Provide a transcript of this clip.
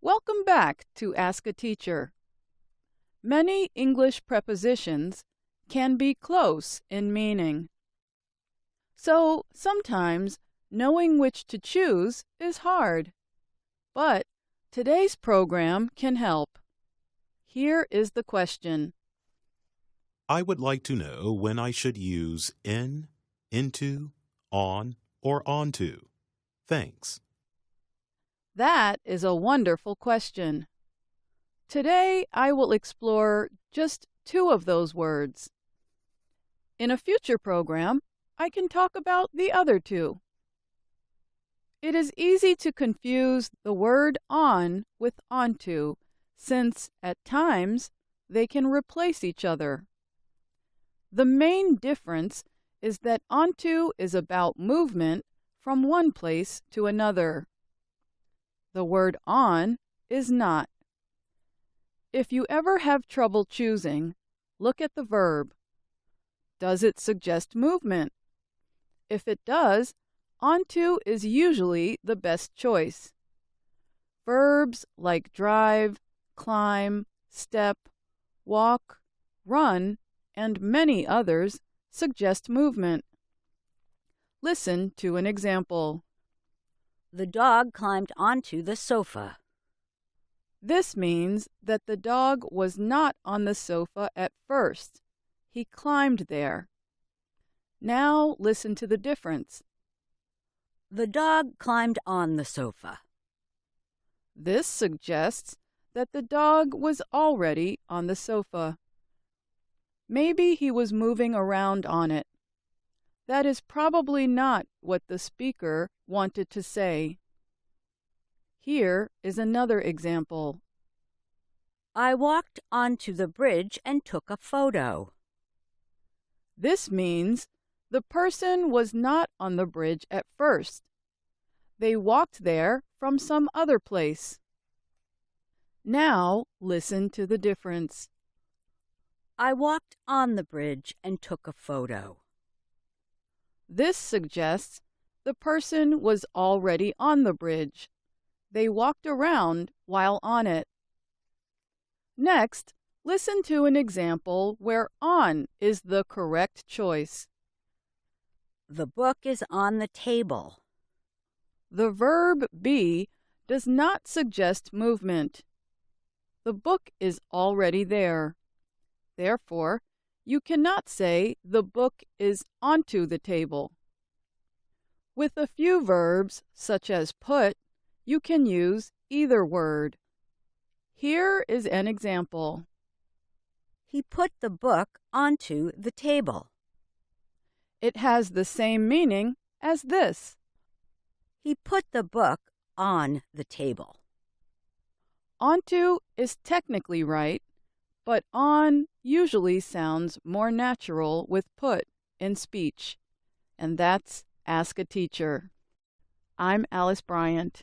Welcome back to Ask a Teacher. Many English prepositions can be close in meaning. So sometimes knowing which to choose is hard. But today's program can help. Here is the question. I would like to know when I should use in, into, on, or onto. Thanks. That is a wonderful question. Today I will explore just two of those words. In a future program, I can talk about the other two. It is easy to confuse the word on with onto, since at times they can replace each other. The main difference is that onto is about movement from one place to another. The word on is not. If you ever have trouble choosing, look at the verb. Does it suggest movement? If it does, onto is usually the best choice. Verbs like drive, climb, step, walk, run, and many others suggest movement. Listen to an example. The dog climbed onto the sofa. This means that the dog was not on the sofa at first. He climbed there. Now listen to the difference. The dog climbed on the sofa. This suggests that the dog was already on the sofa. Maybe he was moving around on it. That is probably not what the speaker wanted to say. Here is another example. I walked onto the bridge and took a photo. This means the person was not on the bridge at first. They walked there from some other place. Now listen to the difference. I walked on the bridge and took a photo. This suggests the person was already on the bridge. They walked around while on it. Next, listen to an example where on is the correct choice. The book is on the table. The verb be does not suggest movement. The book is already there. Therefore, you cannot say the book is onto the table. With a few verbs, such as put, you can use either word. Here is an example. He put the book onto the table. It has the same meaning as this. He put the book on the table. Onto is technically right, but on usually sounds more natural with put in speech. And that's Ask a Teacher. I'm Alice Bryant.